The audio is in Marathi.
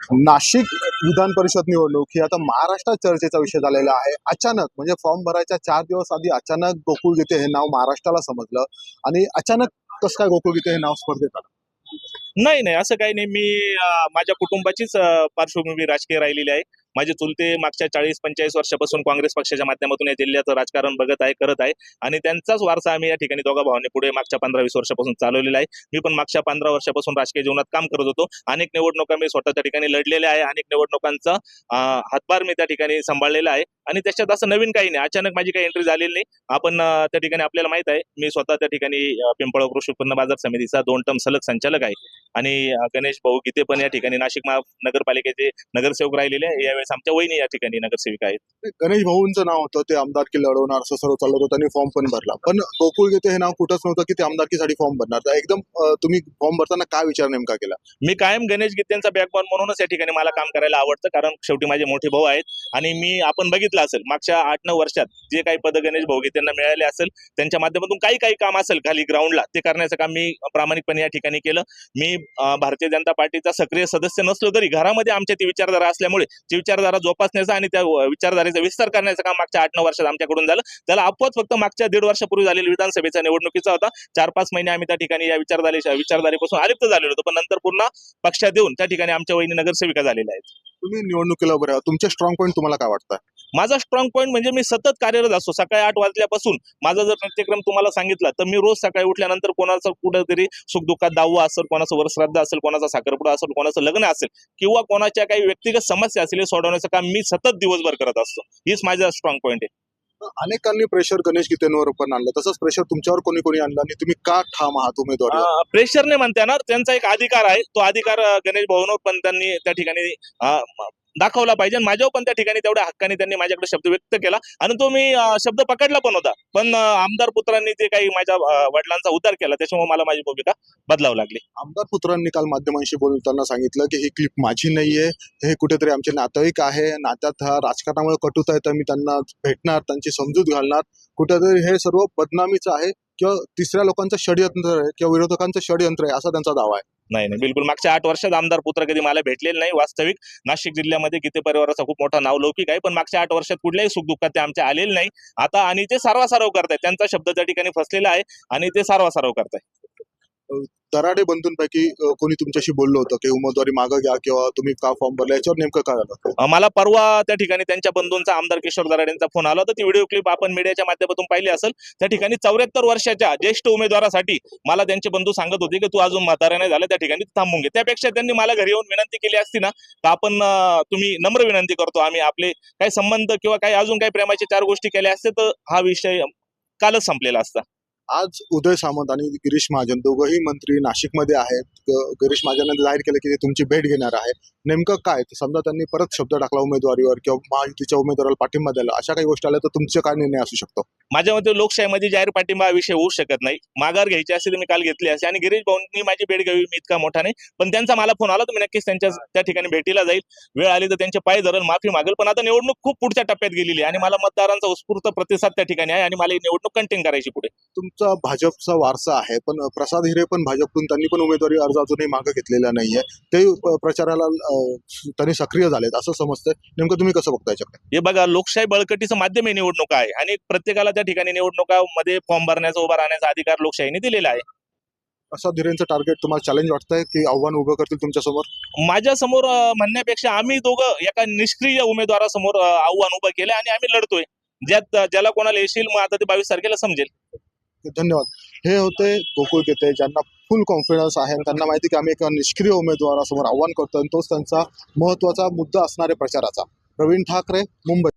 नाशिक विधान परिषद निवडणूक ही आता महाराष्ट्रात चर्चेचा विषय झालेला आहे. अचानक म्हणजे फॉर्म भरायच्या 4 दिवस आधी अचानक गोकुळ गीते हे नाव महाराष्ट्राला समजलं आणि अचानक कसं काय गोकुळ गीते हे नाव स्पर्धेत आलं? नाही नाही असं काही नाही. मी माझ्या कुटुंबाचीच पार्श्वभूमी राजकीय राहिलेली आहे. माझे चुलते मागच्या 40-45 वर्षापासून काँग्रेस पक्षाच्या माध्यमातून या जिल्ह्याचं राजकारण बघत आहे, करत आहे आणि त्यांचाच वारसा आम्ही या ठिकाणी दोघा भावांनी पुढे मागच्या 15-20 वर्षापासून चालवलेला आहे. मी पण मागच्या 15 वर्षापासून राजकीय जीवनात काम करत होतो. अनेक निवडणुका मी स्वतःच्या ठिकाणी लढलेल्या आहे. अनेक निवडणुकांचा हातभार मी त्या ठिकाणी सांभाळलेला आहे आणि त्याच्यात असं नवीन काही नाही. अचानक माझी काही एंट्री झालेली नाही. आपण त्या ठिकाणी आपल्याला माहित आहे, मी स्वतः त्या ठिकाणी पिंपळगाव कृषी उत्पन्न बाजार समितीचा 2 टर्म सलग संचालक आहे आणि गणेश भाऊ गीते पण या ठिकाणी नाशिक महानगरपालिकेचे नगरसेवक राहिलेले आहे. यावेळेस आमच्या वहिनी या ठिकाणी नगरसेविका आहेत. गणेश भाऊंचं नाव होतं, ते आमदारकी लढवणार असं सर्व चालत होतं, त्यांनी फॉर्म पण भरला. पण गोकुळ गीते हे नाव कुठंच नव्हतं की ते आमदारकीसाठी फॉर्म भरणार. तर एकदम तुम्ही फॉर्म भरताना काय विचार नेमका केला? मी कायम गणेश गीतेंचा बॅकबॉन म्हणूनच या ठिकाणी मला काम करायला आवडतं, कारण शेवटी माझे मोठे भाऊ आहेत आणि मी आपण बघितलं असेल मागच्या 8-9 वर्षात जे काही पद गणेश भाऊ गीतेंना मिळाले असेल त्यांच्या माध्यमातून काही काम असेल खाली ग्राउंडला ते करण्याचं काम मी प्रामाणिकपणे या ठिकाणी केलं. मी भारतीय जनता पार्टीचा सक्रिय सदस्य नसलो तरी घरामध्ये आमच्या ती विचारधारा असल्यामुळे ती विचारधारा जोपासण्याचा आणि त्या विचारधारेचा विस्तार करण्याचं काम मागच्या 8-9 वर्षात आमच्याकडून झालं. त्याला अपवाद फक्त मागच्या 1.5 वर्षापूर्वी झालेल्या विधानसभेच्या निवडणुकीचा होता. 4-5 महिने आम्ही त्या ठिकाणी या विचारधारेपासून अलिप्त झालेलो होतो, पण नंतर पुन्हा पक्षात येऊन त्या ठिकाणी आमच्या वहिनी नगरसेविका झालेल्या आहेत. तुम्ही निवडणुकीला बरं तुमचे स्ट्रॉंग पॉईंट तुम्हाला काय वाटतं? माझा स्ट्रॉंग पॉईंट म्हणजे मी सतत कार्यरत असतो. सकाळी 8 वाजल्यापासून माझा जर नित्यक्रम तुम्हाला सांगितला तर मी रोज सकाळी उठल्यानंतर कोणाचं कुठेतरी सुखदुःखात दावा असेल, कोणाचं वरश्राद्ध असेल, कोणाचा साखरपुडा असेल, कोणाचं लग्न असेल किंवा कोणाच्या काही व्यक्तिगत समस्या असतील हे सोडवण्याचं काम मी सतत दिवसभर करत असतो. हीच माझा स्ट्रॉंग पॉईंट आहे. अनेकांनी प्रेशर गणेश गीतेंवर पण आणलं, तसंच प्रेशर तुमच्यावर कोणी कोणी आणलं आणि तुम्ही का ठाम आहात उमेदवारी? प्रेशर नाही म्हणता येणार, त्यांचा एक अधिकार आहे. तो अधिकार गणेश भाऊंवर पण त्यांनी त्या ठिकाणी दाखवला पाहिजे. माझ्यावर पण त्या ठिकाणी तेवढ्या हक्काने त्यांनी माझ्याकडे शब्द व्यक्त केला आणि तो मी शब्द पकडला पण होता. पण आमदार पुत्रांनी जे काही माझ्या वडिलांचा उद्धार केला त्याच्यामुळे मला माझी भूमिका बदलावी लागली. आमदार पुत्रांनी काल माध्यमांशी बोलताना सांगितलं की ही क्लिप माझी नाहीये, हे कुठेतरी आमचे नातेवाईक आहे, नात्यात हा राजकारणामुळे कटुता आहे, तर मी त्यांना भेटणार, त्यांची समजूत घालणार. कुठेतरी हे सर्व बदनामीचं आहे किंवा तिसऱ्या लोकांचं षडयंत्र आहे किंवा विरोधकांचं षडयंत्र आहे असा त्यांचा दावा आहे. नाही नाही, बिलकुल. मागच्या 8 वर्षात आमदार पुत्र कधी मला भेटलेले नाही. वास्तविक नाशिक जिल्ह्यामध्ये गीते परिवाराचा खूप मोठा नावलौकिक आहे, पण मागच्या 8 वर्षात कुठल्याही सुखदुःखात ते आमच्या आलेले नाही. आता आणि ते सारवासारव करतायत. त्यांचा शब्द त्या ठिकाणी फसलेला आहे आणि ते सारवासारव करतायत. दराडे बंधूंपैकी कोणी तुमच्याशी बोललं होतं की उमेदवारी मागं घ्या किंवा तुम्ही का फॉर्म भरला, याच्यावर नेमकं काय झालं? मला परवा त्या ठिकाणी त्यांच्या बंधूंचा आमदार किशोर दराडेंचा फोन आला होता. ती व्हिडिओ क्लिप आपण मीडियाच्या माध्यमातून पाहिली असेल. त्या ठिकाणी 74 वर्षाच्या ज्येष्ठ उमेदवारासाठी मला त्यांचे बंधू सांगत होते की तू अजून म्हातारा नाही झाला, त्या ठिकाणी थांबून घे. त्यापेक्षा त्यांनी मला घरी येऊन विनंती केली असती ना, तर आपण तुम्ही नम्र विनंती करतो, आम्ही आपले काही संबंध किंवा काही अजून काही प्रेमाचे 4 गोष्टी केल्या असते तर हा विषय कालच संपलेला असता. आज उदय सामंत आणि गिरीश महाजन दोघंही मंत्री नाशिकमध्ये आहेत. गिरीश महाजनांनी जाहीर केलं की ते तुमची भेट घेणार आहे. नेमकं काय, समजा त्यांनी परत शब्द टाकला उमेदवारीवर किंवा महायुतीच्या उमेदवाराला पाठिंबा दिला, अशा काही गोष्टी आल्या तर तुमचा काय निर्णय असू शकतो? माझ्या मते लोकशाहीमध्ये जाहीर पाठिंबा हा विषय होऊ शकत नाही. माघार घ्यायची असेल तर मी काल घेतली असते आणि गिरीश भाऊंनी माझी भेट घ्यावी मी इतका मोठा नाही, पण त्यांचा मला फोन आला तर मी नक्कीच त्यांच्या त्या ठिकाणी भेटीला जाईल. वेळ आली तर त्यांचे पाय धरेल, माफी मागेल. पण आता निवडणूक खूप पुढच्या टप्प्यात गेलेली आहे आणि मला मतदारांचा उत्स्फूर्त प्रतिसाद त्या ठिकाणी आहे आणि मला ही निवडणूक कंटिन्यू करायची पुढे. तुमचा भाजपचा वारसा आहे, पण प्रसाद हिरे पण भाजपतून, त्यांनी पण उमेदवारी अर्ज अजूनही मागे घेतलेला नाहीये. ते प्रचाराला त्यांनी सक्रिय झालेत असं समजतंय. नेमकं तुम्ही कसं बघता याच्याकडे? हे बघा, लोकशाही बळकटीचं माध्यम हे निवडणूक आहे आणि प्रत्येकाला त्या ठिकाणी निवडणुकामध्ये फॉर्म भरण्याचा, उभा राहण्याचा अधिकार लोकशाहीने दिलेला आहे. प्रसाद हिरेंचं टार्गेट तुम्हाला चॅलेंज वाटतंय की आव्हान उभं करतील तुमच्या समोर? माझ्या समोर म्हणण्यापेक्षा आम्ही दोघं एका निष्क्रिय उमेदवारासमोर आव्हान उभं केलं आणि आम्ही लढतोय. ज्याला कोणाला येशील मग आता ते 22 तारखेला समजेल. धन्यवाद. हे होते गोकुळ गीते, ज्यांना फुल कॉन्फिडन्स आहे आणि त्यांना माहिती की आम्ही एका निष्क्रिय उमेदवारासमोर आव्हान करतो आणि तोच त्यांचा महत्वाचा मुद्दा असणारे प्रचाराचा. प्रवीण ठाकरे, मुंबई.